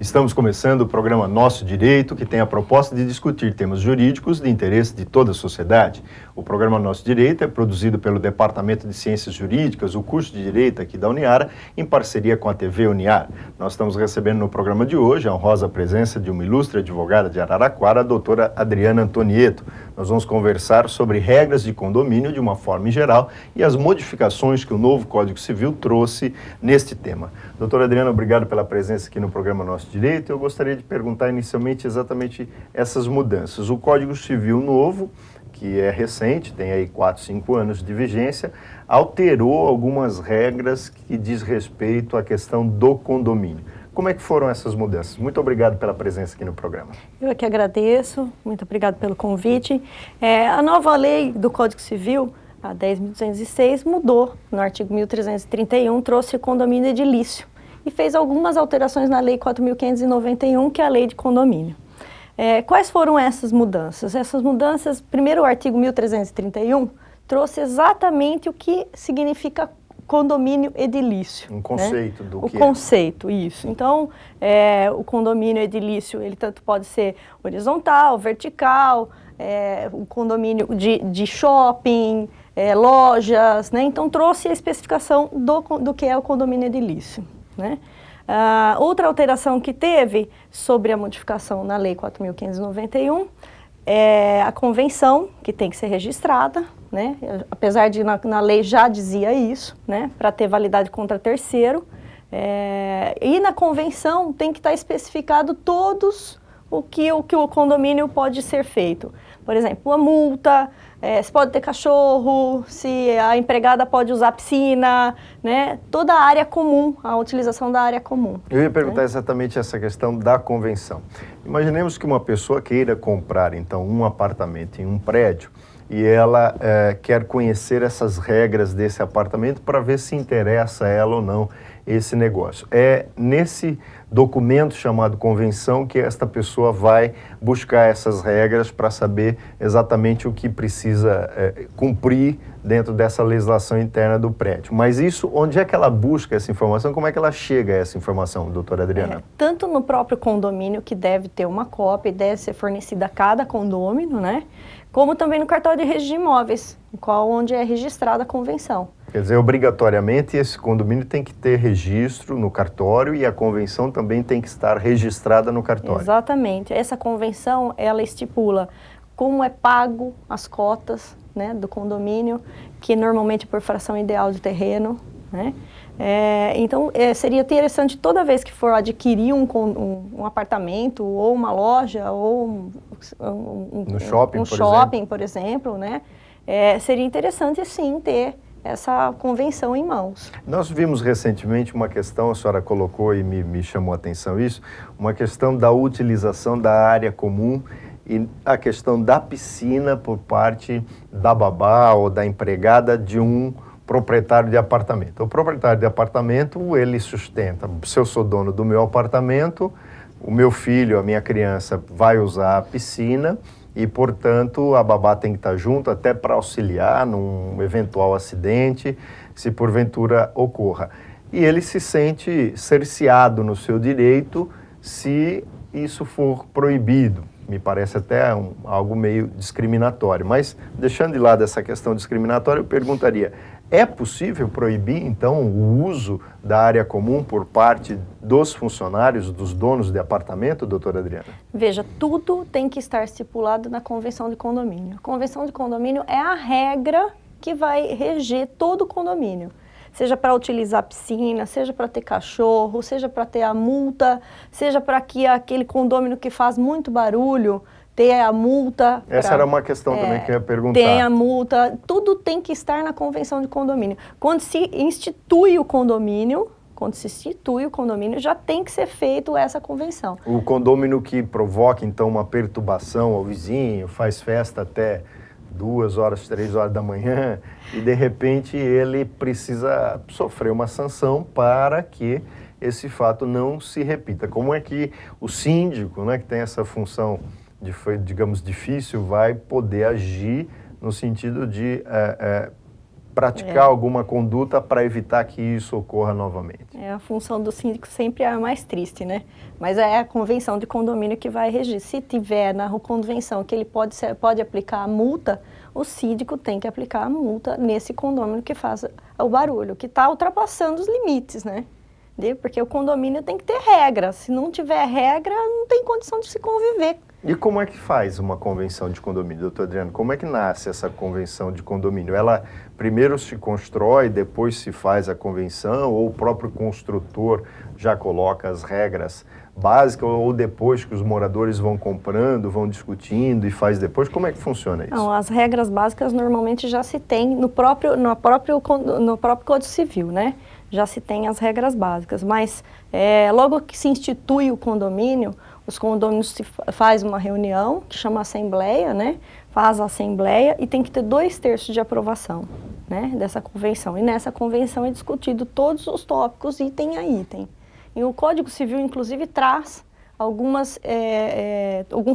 Estamos começando o programa Nosso Direito, que tem a proposta de discutir temas jurídicos de interesse de toda a sociedade. O programa Nosso Direito é produzido pelo Departamento de Ciências Jurídicas, o curso de Direito aqui da Uniara, em parceria com a TV Uniara. Nós estamos recebendo no programa de hoje a honrosa presença de uma ilustre advogada de Araraquara, a doutora Adriana Antonieto. Nós vamos conversar sobre regras de condomínio de uma forma geral e as modificações que o novo Código Civil trouxe neste tema. Doutora Adriana, obrigado pela presença aqui no programa Nosso Direito. Eu gostaria de perguntar inicialmente exatamente essas mudanças. O Código Civil novo, que é recente, tem aí 4, 5 anos de vigência, alterou algumas regras que diz respeito à questão do condomínio. Como é que foram essas mudanças? Muito obrigado pela presença aqui no programa. Eu é que agradeço, muito obrigado pelo convite. A nova lei do Código Civil, a 10.206, mudou no artigo 1331, trouxe o condomínio edilício e fez algumas alterações na lei 4.591, que é a lei de condomínio. Quais foram essas mudanças? Essas mudanças, primeiro o artigo 1331 trouxe exatamente o que significa condomínio edilício. Um conceito, né? O conceito, isso. Então, o condomínio edilício, ele tanto pode ser horizontal, vertical, o condomínio de shopping, lojas, né? Então, trouxe a especificação do que é o condomínio edilício, né? Outra alteração que teve sobre a modificação na Lei 4.591 é a convenção, que tem que ser registrada, né? Apesar de na lei já dizia isso, né? Para ter validade contra terceiro. E na convenção tem que estar especificado todos o que o condomínio pode ser feito. Por exemplo, a multa, se pode ter cachorro, se a empregada pode usar piscina, né? Toda a área comum, a utilização da área comum. Eu ia perguntar exatamente essa questão da convenção. Imaginemos que uma pessoa queira comprar, então, um apartamento em um prédio e ela quer conhecer essas regras desse apartamento para ver se interessa a ela ou não esse negócio. É nesse documento chamado convenção que esta pessoa vai buscar essas regras para saber exatamente o que precisa cumprir dentro dessa legislação interna do prédio. Mas isso, onde é que ela busca essa informação? Como é que ela chega a essa informação, doutora Adriana? Tanto no próprio condomínio, que deve ter uma cópia e deve ser fornecida a cada condômino, né? Como também no cartório de registro de imóveis, onde é registrada a convenção. Quer dizer, obrigatoriamente esse condomínio tem que ter registro no cartório e a convenção também tem que estar registrada no cartório. Exatamente. Essa convenção, ela estipula como é pago as cotas, né, do condomínio, que normalmente é por fração ideal de terreno, né? Então, seria interessante toda vez que for adquirir um apartamento ou uma loja ou no shopping, por exemplo, né? Seria interessante, sim, ter essa convenção em mãos. Nós vimos recentemente uma questão, a senhora colocou e me chamou a atenção isso, uma questão da utilização da área comum e a questão da piscina por parte da babá ou da empregada de um proprietário de apartamento. O proprietário de apartamento, ele sustenta, se eu sou dono do meu apartamento, o meu filho, a minha criança vai usar a piscina e, portanto, a babá tem que estar junto até para auxiliar num eventual acidente, se porventura ocorra. E ele se sente cerceado no seu direito se isso for proibido. Me parece até algo meio discriminatório. Mas, deixando de lado essa questão discriminatória, eu perguntaria, é possível proibir, então, o uso da área comum por parte dos funcionários, dos donos de apartamento, doutora Adriana? Veja, tudo tem que estar estipulado na convenção de condomínio. A convenção de condomínio é a regra que vai reger todo o condomínio. Seja para utilizar a piscina, seja para ter cachorro, seja para ter a multa, seja para que aquele condomínio que faz muito barulho ter a multa. Essa era uma questão também que eu ia perguntar. Tem a multa, tudo tem que estar na convenção de condomínio. Quando se institui o condomínio, já tem que ser feito essa convenção. O condomínio que provoca, então, uma perturbação ao vizinho, faz festa até 2 horas, 3 horas da manhã, e de repente ele precisa sofrer uma sanção para que esse fato não se repita. Como é que o síndico, né, que tem essa função digamos, difícil, vai poder agir no sentido de praticar alguma conduta para evitar que isso ocorra novamente. A função do síndico sempre é a mais triste, né? Mas é a convenção de condomínio que vai regir. Se tiver na convenção que ele pode aplicar a multa, o síndico tem que aplicar a multa nesse condomínio que faz o barulho, que está ultrapassando os limites, né? Porque o condomínio tem que ter regra. Se não tiver regra, não tem condição de se conviver. E como é que faz uma convenção de condomínio, doutor Adriano? Como é que nasce essa convenção de condomínio? Ela primeiro se constrói, depois se faz a convenção, ou o próprio construtor já coloca as regras básicas, ou depois que os moradores vão comprando, vão discutindo e faz depois? Como é que funciona isso? Não, as regras básicas normalmente já se tem no próprio Código Civil, né? Já se tem as regras básicas, mas logo que se institui o condomínio, os condôminos faz uma reunião, que chama assembleia, né? Faz a assembleia e tem que ter 2/3 de aprovação, né? Dessa convenção. E nessa convenção é discutido todos os tópicos, item a item. E o Código Civil, inclusive, traz alguns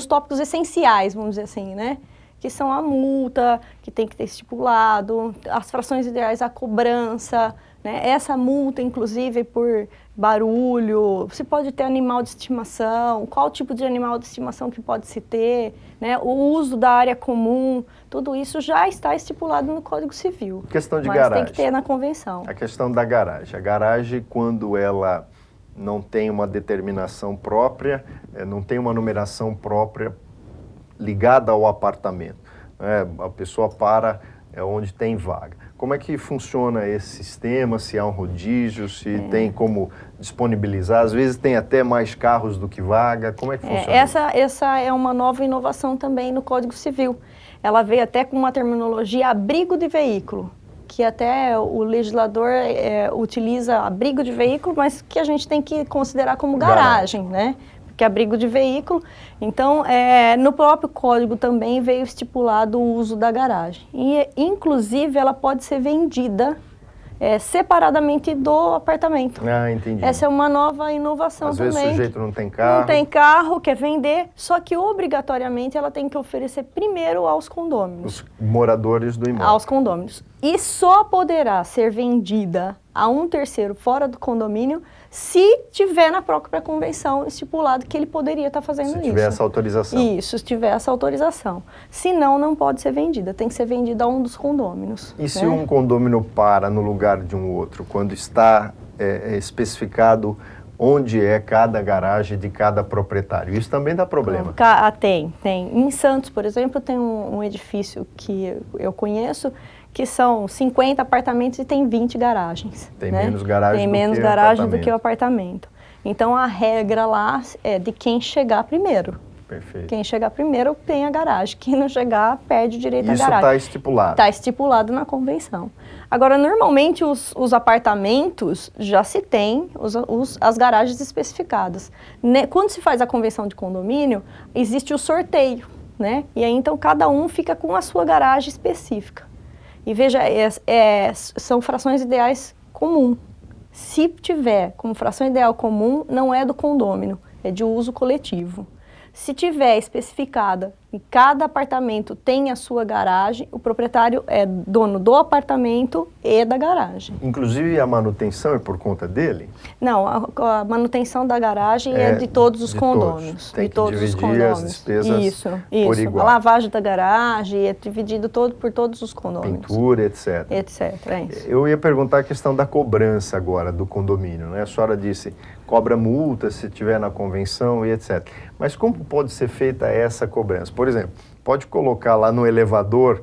tópicos essenciais, vamos dizer assim, né? Que são a multa, que tem que ter estipulado, as frações ideais, a cobrança, né? Essa multa, inclusive, por barulho, se pode ter animal de estimação, qual tipo de animal de estimação que pode se ter, né? O uso da área comum, tudo isso já está estipulado no Código Civil. Questão de mas garagem. Tem que ter na convenção. A questão da garagem. A garagem, quando ela não tem uma determinação própria, não tem uma numeração própria ligada ao apartamento, né? A pessoa para onde tem vaga. Como é que funciona esse sistema? Se há um rodízio, se tem como disponibilizar? Às vezes tem até mais carros do que vaga. Como é que funciona? Essa é uma nova inovação também no Código Civil. Ela veio até com uma terminologia abrigo de veículo, que até o legislador utiliza abrigo de veículo, mas que a gente tem que considerar como garagem, né? Que é abrigo de veículo. Então, no próprio código também veio estipulado o uso da garagem. E, inclusive, ela pode ser vendida separadamente do apartamento. Ah, entendi. Essa é uma nova inovação também. Às vezes o sujeito não tem carro. Não tem carro, quer vender, só que obrigatoriamente ela tem que oferecer primeiro aos condôminos. Os moradores do imóvel. Aos condôminos. E só poderá ser vendida a 1/3 fora do condomínio se tiver na própria convenção estipulado que ele poderia estar fazendo isso. Se tiver essa autorização. Isso, se tiver essa autorização. Senão, não pode ser vendida, tem que ser vendida a um dos condôminos. E se um condômino para no lugar de um outro, quando está especificado onde é cada garagem de cada proprietário? Isso também dá problema. Tem. Em Santos, por exemplo, tem um edifício que eu conheço, que são 50 apartamentos e tem 20 garagens. Tem né? menos garagem, tem menos garagem do que o apartamento. Então, a regra lá é de quem chegar primeiro. Perfeito. Quem chegar primeiro tem a garagem. Quem não chegar, perde o direito à garagem. Isso está estipulado? Está estipulado na convenção. Agora, normalmente, os apartamentos já se tem as garagens especificadas. Quando se faz a convenção de condomínio, existe o sorteio, né? E aí, então, cada um fica com a sua garagem específica. E veja, são frações ideais comum. Se tiver como fração ideal comum, não é do condômino, é de uso coletivo. Se tiver especificada e cada apartamento tem a sua garagem, o proprietário é dono do apartamento e da garagem. Inclusive a manutenção é por conta dele? Não, a manutenção da garagem é de todos os condôminos. Tem que dividir as despesas isso, por igual. A lavagem da garagem é dividido por todos os condôminos. Pintura, etc. Etc, é isso. Eu ia perguntar a questão da cobrança agora do condomínio, né? A senhora disse, cobra multa se tiver na convenção e etc. Mas como pode ser feita essa cobrança? Por exemplo, pode colocar lá no elevador,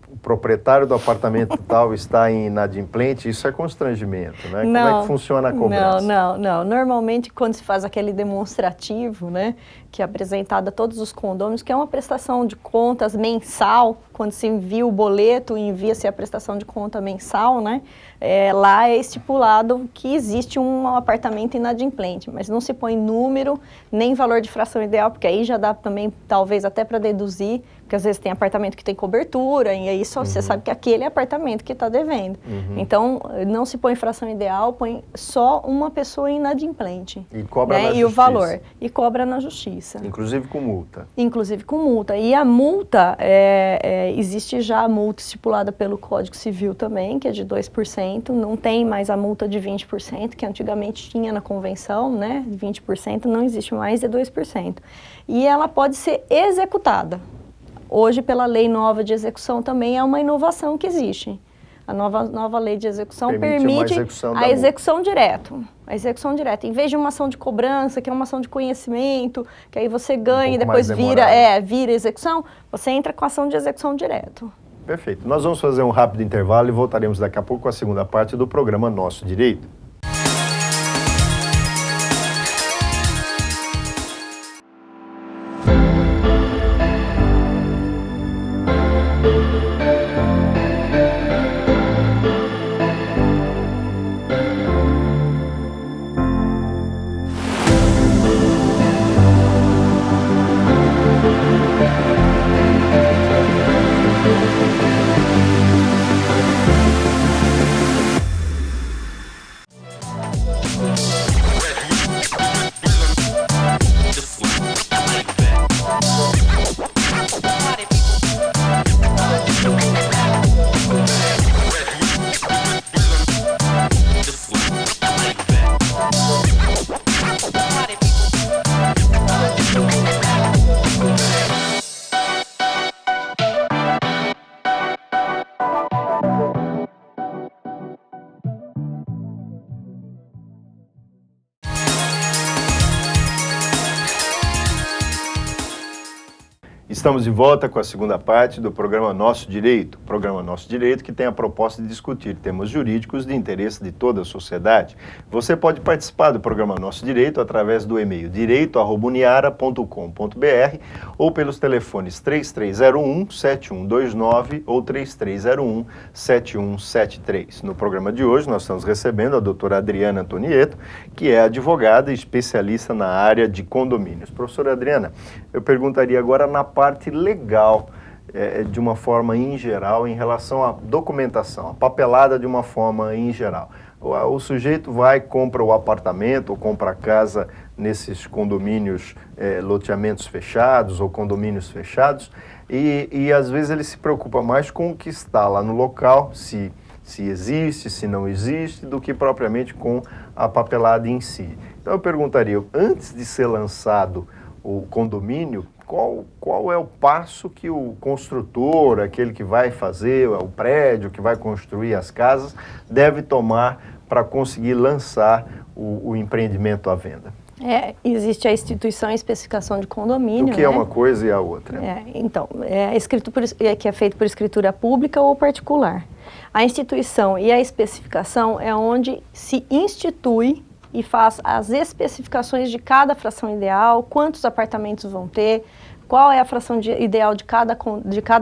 o proprietário do apartamento tal está inadimplente, isso é constrangimento, né? Não, como é que funciona a cobrança? Não. Normalmente, quando se faz aquele demonstrativo, né, que é apresentado a todos os condôminos, que é uma prestação de contas mensal, quando se envia o boleto, envia-se a prestação de conta mensal, né? Lá é estipulado que existe um apartamento inadimplente, mas não se põe número, nem valor de fração ideal, porque aí já dá também, talvez, até para deduzir, porque às vezes tem apartamento que tem cobertura, e aí você sabe que aquele é apartamento que está devendo. Então, não se põe fração ideal, põe só uma pessoa inadimplente. E cobra na e justiça. o valor. E cobra na justiça. Inclusive com multa. Inclusive com multa. E a multa, existe já a multa estipulada pelo Código Civil também, que é de 2%. Não tem mais a multa de 20%, que antigamente tinha na convenção, né? 20%, não existe mais, é 2%. E ela pode ser executada. Hoje, pela lei nova de execução, também é uma inovação que existe. A nova lei de execução permite a execução direta. A execução direta. Em vez de uma ação de cobrança, que é uma ação de conhecimento, que aí você ganha e depois vira execução, você entra com a ação de execução direto. Perfeito. Nós vamos fazer um rápido intervalo e voltaremos daqui a pouco com a segunda parte do programa Nosso Direito. Estamos de volta com a segunda parte do programa Nosso Direito. Programa Nosso Direito que tem a proposta de discutir temas jurídicos de interesse de toda a sociedade. Você pode participar do programa Nosso Direito através do e-mail direito@uniara.com.br ou pelos telefones 3301-7129 ou 3301-7173. No programa de hoje nós estamos recebendo a doutora Adriana Antonieto, que é advogada e especialista na área de condomínios. Professora Adriana, eu perguntaria agora na parte legal, de uma forma em geral, em relação à documentação, a papelada de uma forma em geral. O sujeito vai, compra o apartamento ou compra a casa nesses condomínios, loteamentos fechados ou condomínios fechados, e às vezes ele se preocupa mais com o que está lá no local, se existe, se não existe, do que propriamente com a papelada em si. Então eu perguntaria, antes de ser lançado o condomínio, qual é o passo que o construtor, aquele que vai fazer o prédio, que vai construir as casas, deve tomar para conseguir lançar o empreendimento à venda? Existe a instituição e especificação de condomínio. O que é uma coisa e a outra? Então, que é feito por escritura pública ou particular. A instituição e a especificação é onde se institui e faz as especificações de cada fração ideal, quantos apartamentos vão ter, qual é a fração ideal de cada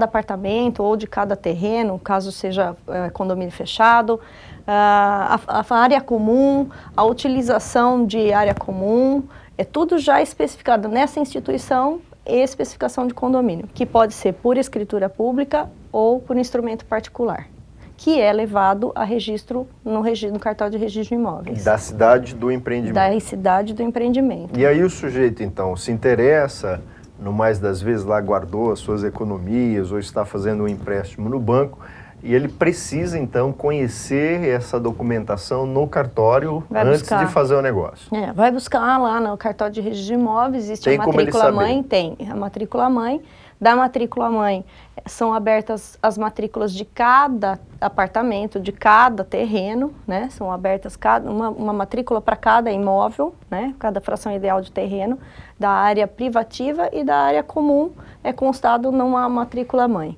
apartamento ou de cada terreno, caso seja condomínio fechado, a área comum, a utilização de área comum, é tudo já especificado nessa instituição e especificação de condomínio, que pode ser por escritura pública ou por instrumento particular, que é levado a registro no cartório de registro de imóveis. Da cidade do empreendimento. Da cidade do empreendimento. E aí o sujeito, então, se interessa, no mais das vezes lá guardou as suas economias ou está fazendo um empréstimo no banco, e ele precisa, então, conhecer essa documentação no cartório antes de fazer o negócio. Vai buscar lá no cartório de registro de imóveis, existe a matrícula-mãe, tem a matrícula-mãe. Da matrícula-mãe são abertas as matrículas de cada apartamento, de cada terreno, né? São abertas uma matrícula para cada imóvel, né? Cada fração ideal de terreno, da área privativa e da área comum é constado numa matrícula-mãe.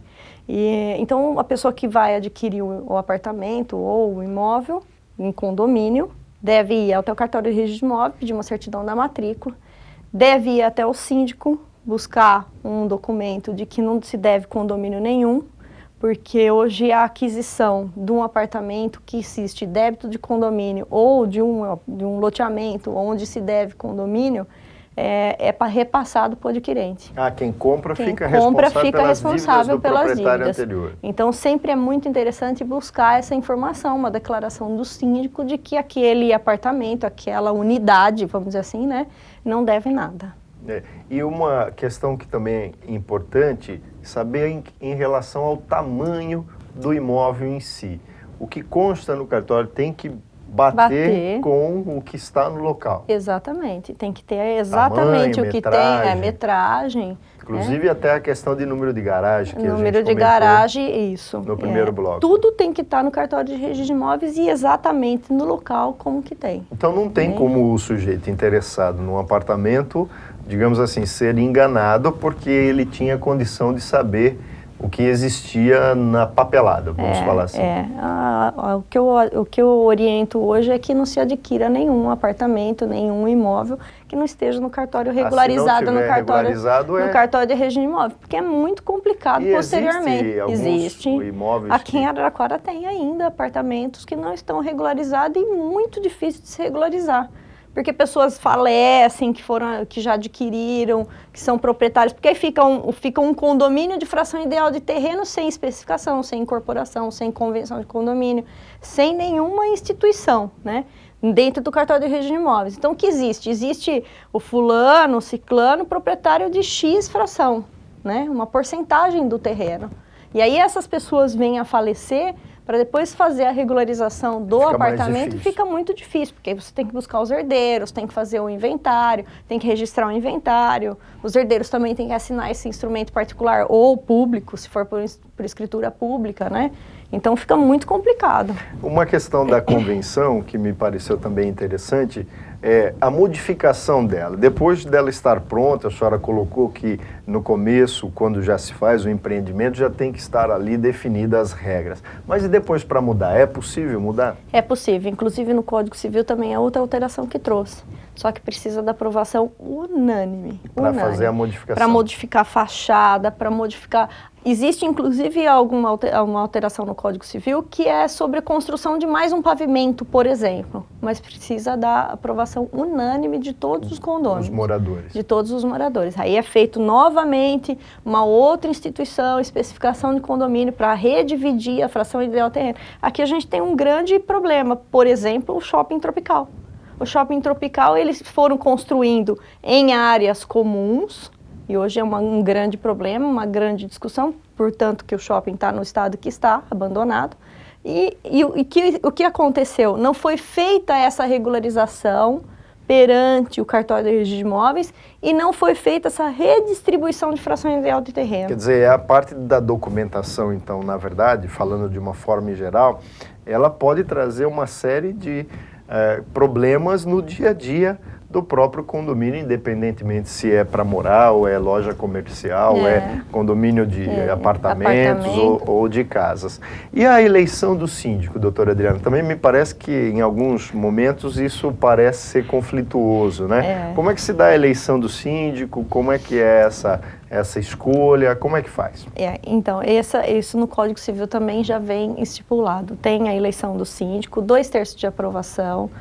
Então, a pessoa que vai adquirir o apartamento ou o imóvel em condomínio deve ir até o cartório de registro de imóveis, pedir uma certidão da matrícula, deve ir até o síndico, buscar um documento de que não se deve condomínio nenhum, porque hoje a aquisição de um apartamento que existe débito de condomínio ou de um loteamento onde se deve condomínio repassado para o adquirente. Quem compra fica responsável pelas dívidas. Anterior. Então, sempre é muito interessante buscar essa informação, uma declaração do síndico de que aquele apartamento, aquela unidade, vamos dizer assim, né, não deve nada. E uma questão que também é importante, saber em relação ao tamanho do imóvel em si. O que consta no cartório tem que bater com o que está no local. Exatamente, tem que ter exatamente tamanho, o que metragem. tem, metragem. Inclusive até a questão de número de garagem, que número a gente de garagem, isso. No primeiro bloco. Tudo tem que estar no cartório de registro de imóveis e exatamente no local como que tem. Então não tem como o sujeito interessado num apartamento, digamos assim, ser enganado porque ele tinha condição de saber o que existia na papelada, vamos falar assim. O que eu oriento hoje é que não se adquira nenhum apartamento, nenhum imóvel que não esteja no cartório regularizado, no cartório de registro de imóvel, porque é muito complicado posteriormente. Existe imóveis aqui em Araraquara tem ainda apartamentos que não estão regularizados e muito difícil de se regularizar. Porque pessoas falecem, que já adquiriram, que são proprietários, porque aí fica um condomínio de fração ideal de terreno sem especificação, sem incorporação, sem convenção de condomínio, sem nenhuma instituição, né? Dentro do cartório de registro de imóveis. Então, o que existe? Existe o fulano, o ciclano, proprietário de X fração, né? Uma porcentagem do terreno. E aí essas pessoas vêm a falecer, para depois fazer a regularização do apartamento, fica muito difícil, porque você tem que buscar os herdeiros, tem que fazer o inventário, tem que registrar o inventário, os herdeiros também têm que assinar esse instrumento particular ou público, se for por escritura pública, né? Então fica muito complicado. Uma questão da convenção que me pareceu também interessante é a modificação dela. Depois dela estar pronta, a senhora colocou que no começo, quando já se faz o empreendimento, já tem que estar ali definidas as regras. Mas e depois para mudar? É possível mudar? É possível. Inclusive no Código Civil também é outra alteração que trouxe. Só que precisa da aprovação unânime. Para fazer a modificação. Para modificar a fachada, para modificar... Existe, inclusive, uma alteração no Código Civil que é sobre a construção de mais um pavimento, por exemplo. Mas precisa da aprovação unânime de todos os condôminos. Os moradores. De todos os moradores. Aí é feito novamente uma outra instituição, especificação de condomínio para redividir a fração ideal terreno. Aqui a gente tem um grande problema, por exemplo, o shopping tropical. O shopping tropical, eles foram construindo em áreas comuns, e hoje é um grande problema, uma grande discussão, portanto que o shopping está no estado que está, abandonado. E o que aconteceu? Não foi feita essa regularização perante o cartório de registro de imóveis e não foi feita essa redistribuição de fração ideal de terreno. Quer dizer, a parte da documentação, então, na verdade, falando de uma forma geral, ela pode trazer uma série de problemas no dia a dia do próprio condomínio, independentemente se é para morar, ou é loja comercial, é condomínio de apartamentos ou de casas. E a eleição do síndico, doutora Adriana, também me parece que em alguns momentos isso parece ser conflituoso, né? Como é que se dá a eleição do síndico? Como é que é essa escolha? Como é que faz? Então, isso no Código Civil também já vem estipulado. Tem a eleição do síndico, 2/3 de aprovação,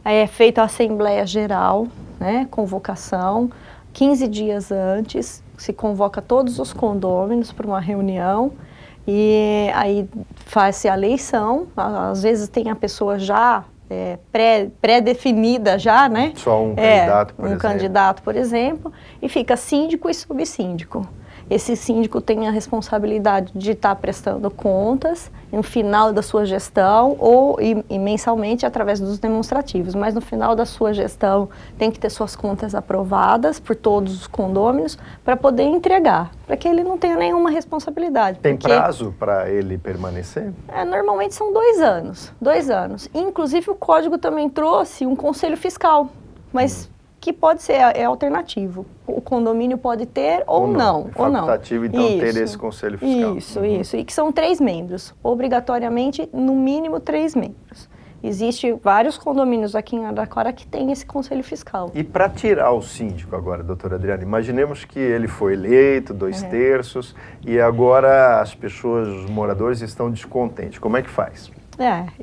é feita a Assembleia Geral, né, convocação, 15 dias antes, se convoca todos os condôminos para uma reunião e aí faz-se a eleição, às vezes tem a pessoa já pré-definida já, né? Só um candidato, por exemplo. Um candidato, por exemplo, e fica síndico e subsíndico. Esse síndico tem a responsabilidade de estar prestando contas no final da sua gestão e mensalmente através dos demonstrativos, mas no final da sua gestão tem que ter suas contas aprovadas por todos os condôminos para poder entregar, para que ele não tenha nenhuma responsabilidade. Tem prazo para ele permanecer? Normalmente são 2 anos, 2 anos. Inclusive o Código também trouxe um conselho fiscal, mas que pode ser alternativo. O condomínio pode ter ou não. Facultativo, então, ter esse conselho fiscal. Isso. E que são 3 membros. Obrigatoriamente, no mínimo, 3 membros. Existem vários condomínios aqui em Araraquara que tem esse conselho fiscal. E para tirar o síndico agora, doutora Adriana, imaginemos que ele foi eleito, 2/3, e agora as pessoas, os moradores estão descontentes. Como é que faz?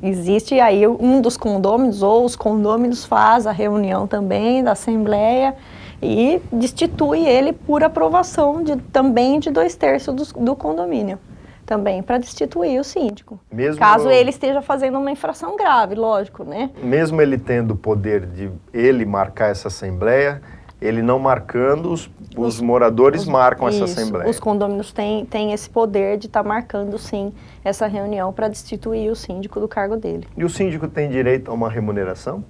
Existe aí um dos condôminos ou os condôminos faz a reunião também da Assembleia e destitui ele por aprovação também de 2/3 do condomínio. Também para destituir o síndico. Caso ele esteja fazendo uma infração grave, lógico, né? Mesmo ele tendo o poder de ele marcar essa assembleia, ele não marcando, os moradores marcam essa assembleia. Os condôminos têm esse poder de estar marcando, sim, essa reunião para destituir o síndico do cargo dele. E o síndico tem direito a uma remuneração?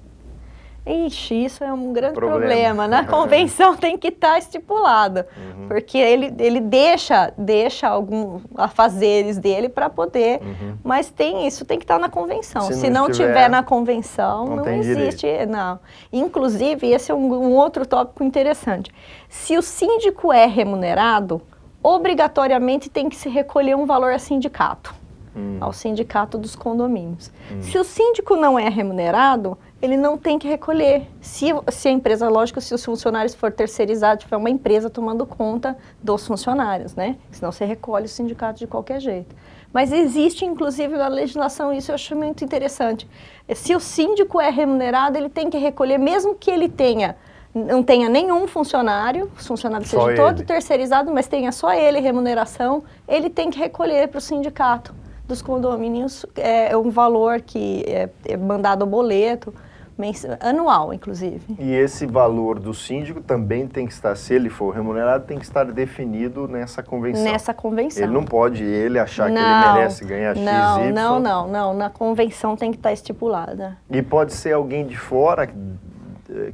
Ixi, isso é um grande problema. Na convenção tem que estar estipulado, porque ele deixa alguns afazeres dele para poder, mas isso tem que estar na convenção. Se não tiver na convenção, não existe, não. Inclusive, esse é um outro tópico interessante. Se o síndico é remunerado, obrigatoriamente tem que se recolher um valor a sindicato, ao sindicato dos condomínios. Se o síndico não é remunerado, ele não tem que recolher. Se a empresa, lógico, se os funcionários for terceirizado, tiver uma empresa tomando conta dos funcionários, né? Senão você recolhe o sindicato de qualquer jeito. Mas existe, inclusive, na legislação, isso eu acho muito interessante. Se o síndico é remunerado, ele tem que recolher, mesmo que ele não tenha nenhum funcionário, o funcionário seja todo terceirizado, mas tenha só ele remuneração, ele tem que recolher para o sindicato dos condomínios um valor que é mandado ao boleto, anual, inclusive. E esse valor do síndico também tem que estar, se ele for remunerado, tem que estar definido nessa convenção. Nessa convenção. Ele não pode achar que ele merece ganhar XY. Não. Na convenção tem que estar estipulada. E pode ser alguém de fora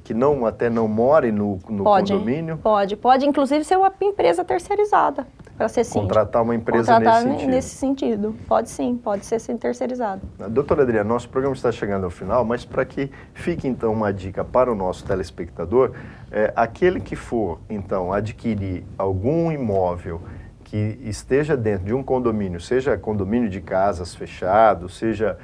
que até não more no condomínio? Pode inclusive ser uma empresa terceirizada para ser síndico. Contratar uma empresa nesse sentido. Pode sim, pode ser terceirizado. Doutora Adriana, nosso programa está chegando ao final, mas para que fique então uma dica para o nosso telespectador, aquele que for então adquirir algum imóvel que esteja dentro de um condomínio, seja condomínio de casas fechado, seja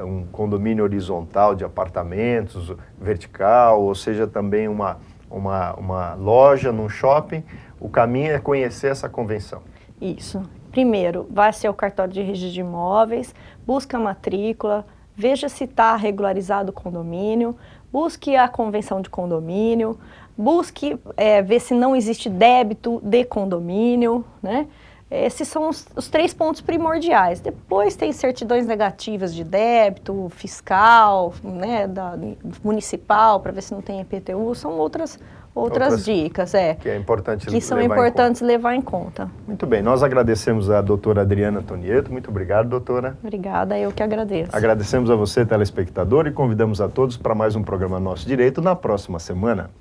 um condomínio horizontal de apartamentos, vertical, ou seja também uma loja num shopping, o caminho é conhecer essa convenção. Isso. Primeiro, vai ser o cartório de registro de imóveis, busca a matrícula, veja se está regularizado o condomínio, busque a convenção de condomínio, busque ver se não existe débito de condomínio, né? Esses são os 3 pontos primordiais. Depois tem certidões negativas de débito, fiscal, né, municipal, para ver se não tem IPTU, são outras dicas, que é importante que são importantes levar em conta. Muito bem, nós agradecemos a doutora Adriana Tonieto. Muito obrigado, doutora. Obrigada, eu que agradeço. Agradecemos a você, telespectador, e convidamos a todos para mais um programa Nosso Direito na próxima semana.